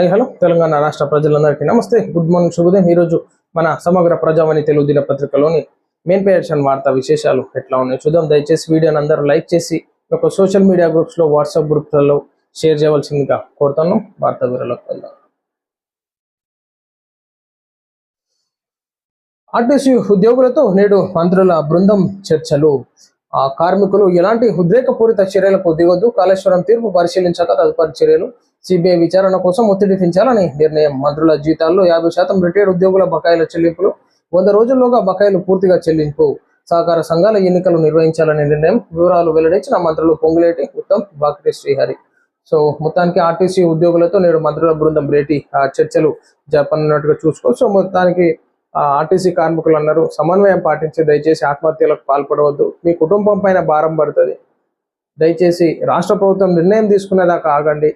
Hello Telangana రాష్ట్ర ప్రజలందరికీ నమస్తే, గుడ్ మార్నింగ్, శుభోదయం. ఈరోజు మన సమగ్ర ప్రజావాణి తెలుగు దినపత్రికలోని మెయిన్ పేజ్ వార్తా విశేషాలు ఎట్లా ఉన్నాయి చూద్దాం. దయచేసి వీడియోని అందరూ లైక్ చేసి ఒక సోషల్ మీడియా గ్రూప్స్లో, వాట్సాప్ గ్రూప్స్లలో షేర్ చేయవలసిందిగా కోరుతున్నాం. వార్తా వివరాలకు వెళ్దాం. ఆర్టీసీ ఉద్యోగులతో నేడు మంత్రుల బృందం చర్చలు. కార్మికులు ఎలాంటి ఉద్రేకపూరిత చర్యలకు దిగొద్దు, కాళేశ్వరం తీర్పు పరిశీలించాక తదుపరి చర్యలు, సిబిఐ విచారణ కోసం ఒత్తిడి పెంచాలని నిర్ణయం, మంత్రుల జీతాల్లో 50% రిటైర్డ్ ఉద్యోగుల బకాయిల చెల్లింపులు, 100 రోజుల్లోగా బకాయిలు పూర్తిగా చెల్లింపు, సహకార సంఘాల ఎన్నికలు నిర్వహించాలని నిర్ణయం. వివరాలు వెల్లడించిన మంత్రులు పొంగులేటి, ఉత్తమ్, బాకిటి శ్రీహరి. సో మొత్తానికి ఆర్టీసీ ఉద్యోగులతో నేడు మంత్రుల బృందం భేటీ చర్చలు జరపనున్నట్టుగా చూసుకోవచ్చు. సో మొత్తానికి ఆర్టీసీ కార్మికులు అన్నారు, సమన్వయం పాటించి దయచేసి ఆత్మహత్యలకు పాల్పడవద్దు, మీ కుటుంబం పైన భారం పడుతుంది, దయచేసి రాష్ట్ర ప్రభుత్వం నిర్ణయం తీసుకునేదాకా ఆగండి,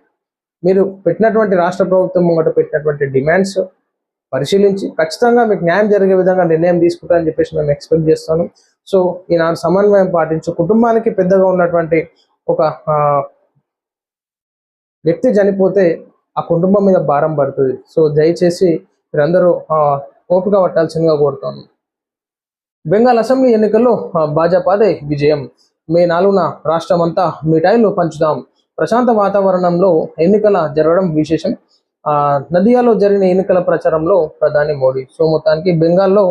మీరు పెట్టినటువంటి రాష్ట్ర ప్రభుత్వం ముంగట పెట్టినటువంటి డిమాండ్స్ పరిశీలించి ఖచ్చితంగా మీకు న్యాయం జరిగే విధంగా నిర్ణయం తీసుకుంటారని చెప్పేసి మేము ఎక్స్పెక్ట్ చేస్తాను. సో ఈనాడు సమన్వయం పాటించు, కుటుంబానికి పెద్దగా ఉన్నటువంటి ఒక వ్యక్తి చనిపోతే ఆ కుటుంబం మీద భారం పడుతుంది. సో దయచేసి మీరందరూ ఓపిక పట్టాల్సిందిగా కోరుతాను. బెంగాల్ అసెంబ్లీ ఎన్నికల్లో భాజపాదే విజయం. మే 4న రాష్ట్రం అంతా మిఠాయిలు పంచుదాం, ప్రశాంత వాతావరణంలో ఎన్నికల జరగడం విశేషం. నదియాలో జరిగిన ఎన్నికల ప్రచారంలో ప్రధాని మోడీ. సో మొత్తానికి బెంగాల్లో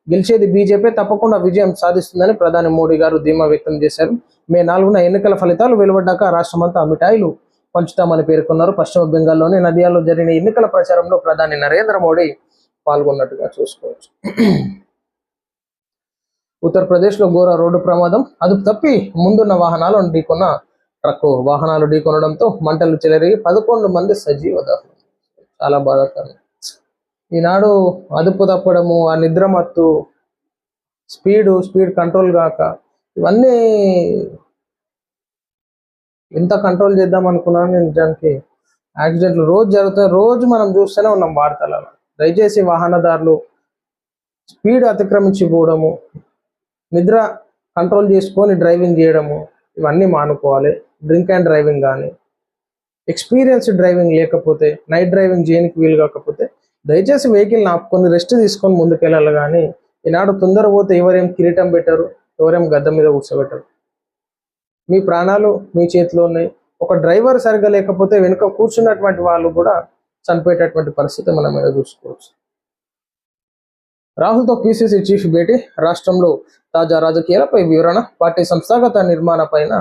గెలిచేది బీజేపీ, తప్పకుండా విజయం సాధిస్తుందని ప్రధాని మోడీ గారు ధీమా వ్యక్తం చేశారు. మే 4న ఎన్నికల ఫలితాలు వెలువడ్డాక రాష్ట్రమంతా మిఠాయిలు పంచుతామని పేర్కొన్నారు. పశ్చిమ బెంగాల్లోని నదియాలో జరిగిన ఎన్నికల ప్రచారంలో ప్రధాని నరేంద్ర మోడీ పాల్గొన్నట్టుగా చూసుకోవచ్చు. ఉత్తరప్రదేశ్లో ఘోర రోడ్డు ప్రమాదం. అదుపు తప్పి ముందున్న వాహనాలను ఢీకొన్న ట్రక్కు, వాహనాలు ఢీకొనడంతో మంటలు చెలరేగి 11 మంది సజీవ దహనం. చాలా బాధాకరం. ఈనాడు అదుపు తప్పడము, ఆ నిద్రమత్తు, స్పీడ్ కంట్రోల్ కాక, ఇవన్నీ ఎంత కంట్రోల్ చేద్దాం అనుకున్నాను నేను. నిజానికి యాక్సిడెంట్లు రోజు జరుగుతాయి, రోజు మనం చూస్తూనే ఉన్నాం వార్తలలో. దయచేసి వాహనదారులు స్పీడ్ అతిక్రమించి పోవడము, నిద్ర కంట్రోల్ చేసుకొని డ్రైవింగ్ చేయడము, ఇవన్నీ మానుకోవాలి. డ్రింక్ అండ్ డ్రైవింగ్ కానీ, ఎక్స్పీరియన్స్ డ్రైవింగ్ లేకపోతే, నైట్ డ్రైవింగ్ చేయడానికి వీలు కాకపోతే దయచేసి వెహికల్ని ఆపుకొని రెస్ట్ తీసుకొని ముందుకెళ్ళాలి. కానీ ఈనాడు తొందర పోతే ఎవరేం కిరీటం పెట్టరు, ఎవరేం గద్ద మీద కూర్చోబెట్టరు. మీ ప్రాణాలు మీ చేతిలో ఉన్నాయి. ఒక డ్రైవర్ సరిగ్గా లేకపోతే వెనుక కూర్చున్నటువంటి వాళ్ళు కూడా చనిపోయేటటువంటి పరిస్థితి మనం మీద చూసుకోవచ్చు. రాహుల్తో పిసిసి చీఫ్ భేటీ, రాష్ట్రంలో తాజా రాజకీయాలపై వివరణ, పార్టీ సంస్థాగత నిర్మాణ పైన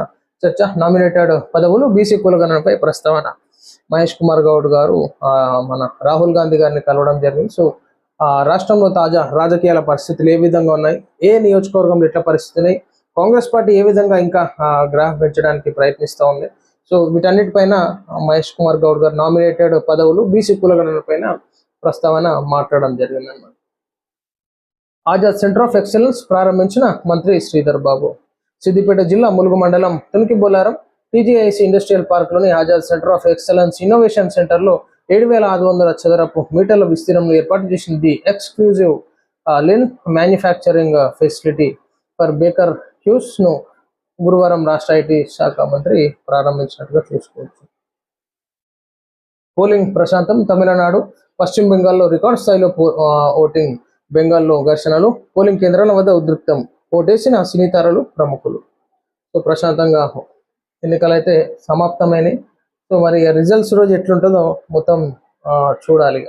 చర్చ, నామినేటెడ్ పదవులు, బీసీ కులగణనపై ప్రస్తావన. మహేష్ కుమార్ గౌడ్ గారు మన రాహుల్ గాంధీ గారిని కలవడం జరిగింది. సో రాష్ట్రంలో తాజా రాజకీయాల పరిస్థితులు ఏ విధంగా ఉన్నాయి, ఏ నియోజకవర్గంలో ఎట్లా పరిస్థితి ఉన్నాయి, కాంగ్రెస్ పార్టీ ఏ విధంగా ఇంకా గ్రాఫ్ పెంచడానికి ప్రయత్నిస్తూ ఉంది. సో వీటన్నిటిపైన మహేష్ కుమార్ గౌడ్ గారు నామినేటెడ్ పదవులు, బీసీ కులగణన పైన ప్రస్తావన మాట్లాడడం జరిగిందన్నమాట. ఆజాద్ సెంటర్ ఆఫ్ ఎక్సలెన్స్ ప్రారంభించిన మంత్రి శ్రీధర్ బాబు. సిద్దిపేట జిల్లా ములుగు మండలం తునికి బొలారం టీజీఐసి ఇండస్ట్రియల్ పార్క్లోని Azad centre of excellence innovation సెంటర్లో 7,500 చదరపు మీటర్ల విస్తీర్ణంలో ఏర్పాటు చేసిన the exclusive lean manufacturing facility for Baker Hughes ను గురువారం రాష్ట్ర ఐటీ శాఖ మంత్రి ప్రారంభించినట్టుగా చూసుకోవచ్చు. పోలింగ్ ప్రశాంతం. తమిళనాడు, పశ్చిమ బెంగాల్లో రికార్డ్ స్థాయిలో ఓటింగ్. బెంగాల్లో ఘర్షణలు, పోలింగ్ కేంద్రాల వద్ద ఉద్రిక్తం, ఓటేసిన సినీతారలు, ప్రముఖులు. సో ప్రశాంతంగా ఎన్నికలు అయితే సమాప్తమైనవి. సో మరి రిజల్ట్స్ రోజు ఎట్లుంటుందో మొత్తం చూడాలి.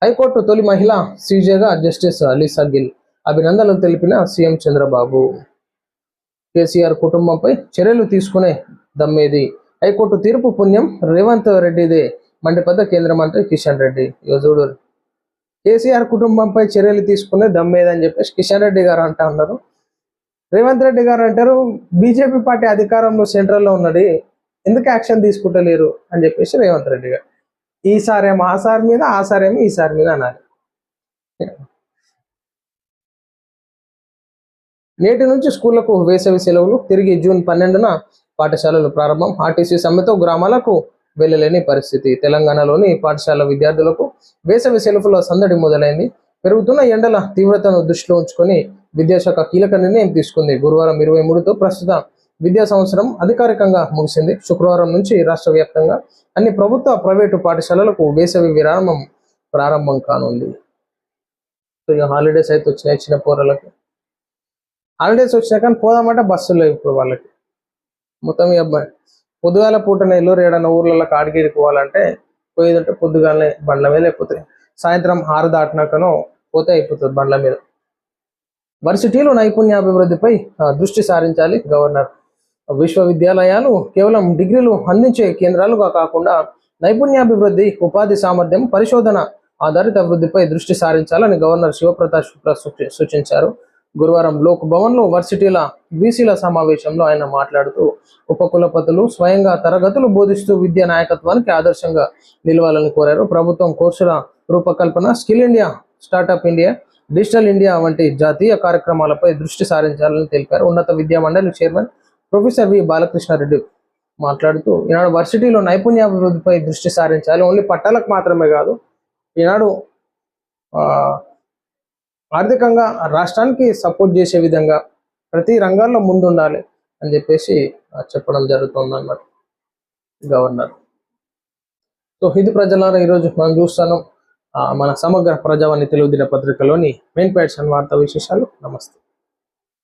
హైకోర్టు తొలి మహిళ సీజేగా జస్టిస్ అలీసా గిల్. అభినందనలు తెలిపిన సీఎం చంద్రబాబు. కేసీఆర్ కుటుంబంపై చర్యలు తీసుకునే దమ్మేది, హైకోర్టు తీర్పు పుణ్యం రేవంత్ రెడ్డిదే మండిపడ్డ కేంద్ర మంత్రి కిషన్ రెడ్డి. యోజుడు కేసీఆర్ కుటుంబంపై చర్యలు తీసుకునే దమ్మేదని చెప్పేసి కిషన్ రెడ్డి గారు అంటా ఉన్నారు. రేవంత్ రెడ్డి గారు అంటారు, బీజేపీ పార్టీ అధికారంలో సెంట్రల్లో ఉన్నది, ఎందుకు యాక్షన్ తీసుకుంటలేరు అని చెప్పేసి రేవంత్ రెడ్డి గారు. ఈసారేమో ఆ సార్ మీద, ఆ సారేమో ఈ సార్ మీద అన్నారు. నేటి నుంచి స్కూళ్లకు వేసవి సెలవులు, తిరిగి జూన్ 12న పాఠశాలలు ప్రారంభం. ఆర్టీసీ సమ్మెతో గ్రామాలకు వెళ్ళలేని పరిస్థితి. తెలంగాణలోని పాఠశాల విద్యార్థులకు వేసవి సెలవుల సందడి మొదలైంది. పెరుగుతున్న ఎండల తీవ్రతను దృష్టిలో ఉంచుకొని విద్యాశాఖ కీలక నిర్ణయం తీసుకుంది. గురువారం 23తో ప్రస్తుత విద్యా సంవత్సరం అధికారికంగా ముగిసింది. శుక్రవారం నుంచి రాష్ట్ర వ్యాప్తంగా అన్ని ప్రభుత్వ ప్రైవేటు పాఠశాలలకు వేసవి విరామం ప్రారంభం కానుంది. సో ఇక హాలిడేస్ అయితే వచ్చినాయి చిన్న పోరలకి. హాలిడేస్ వచ్చినా కానీ పోదామంటే బస్సులు లేవు ఇప్పుడు వాళ్ళకి. మొత్తం ఈ అబ్బాయి పొద్దుగాల పూటనే ఎల్లూరు ఏడన్నా ఊర్లలో కాడిగిరికి పోవాలంటే పోయేదంటే పొద్దుగాలనే బండ్ల మీద, లేకపోతే సాయంత్రం 6 దాటినాకనో పోతే అయిపోతుంది బండ్ల మీద. వర్సిటీలు నైపుణ్యాభివృద్ధిపై దృష్టి సారించాలి గవర్నర్. విశ్వవిద్యాలయాలు కేవలం డిగ్రీలు అందించే కేంద్రాలుగా కాకుండా నైపుణ్యాభివృద్ధి, ఉపాధి సామర్థ్యం, పరిశోధన ఆధారిత అభివృద్ధిపై దృష్టి సారించాలని గవర్నర్ శివప్రతాప్ శుక్లా సూచించారు. గురువారం లోక్ భవన్లో వర్సిటీల వీసీల సమావేశంలో ఆయన మాట్లాడుతూ ఉపకులపతులు స్వయంగా తరగతులు బోధిస్తూ విద్యా నాయకత్వానికి ఆదర్శంగా నిలవాలని కోరారు. ప్రభుత్వం కోర్సుల రూపకల్పన, skill India, startup India, digital India వంటి జాతీయ కార్యక్రమాలపై దృష్టి సారించాలని తెలిపారు. ఉన్నత విద్యా మండలి చైర్మన్ ప్రొఫెసర్ వి బాలకృష్ణారెడ్డి మాట్లాడుతూ ఈనాడు వర్సిటీలో నైపుణ్యాభివృద్ధిపై దృష్టి సారించాలి. ఓన్లీ పట్టాలకు మాత్రమే కాదు, ఈనాడు ఆర్థికంగా రాష్ట్రానికి సపోర్ట్ చేసే విధంగా ప్రతి రంగాల్లో ముందుండాలి అని చెప్పేసి చెప్పడం జరుగుతుంది అన్నమాట గవర్నర్. సో ఇది ప్రజలారా ఈరోజు మనం చూస్తాను మన సమగ్ర ప్రజావాణి తెలుగు దినపత్రికలోని మెయిన్ ప్యాడ్స్ అండ్ వార్తా విశేషాలు. నమస్తే.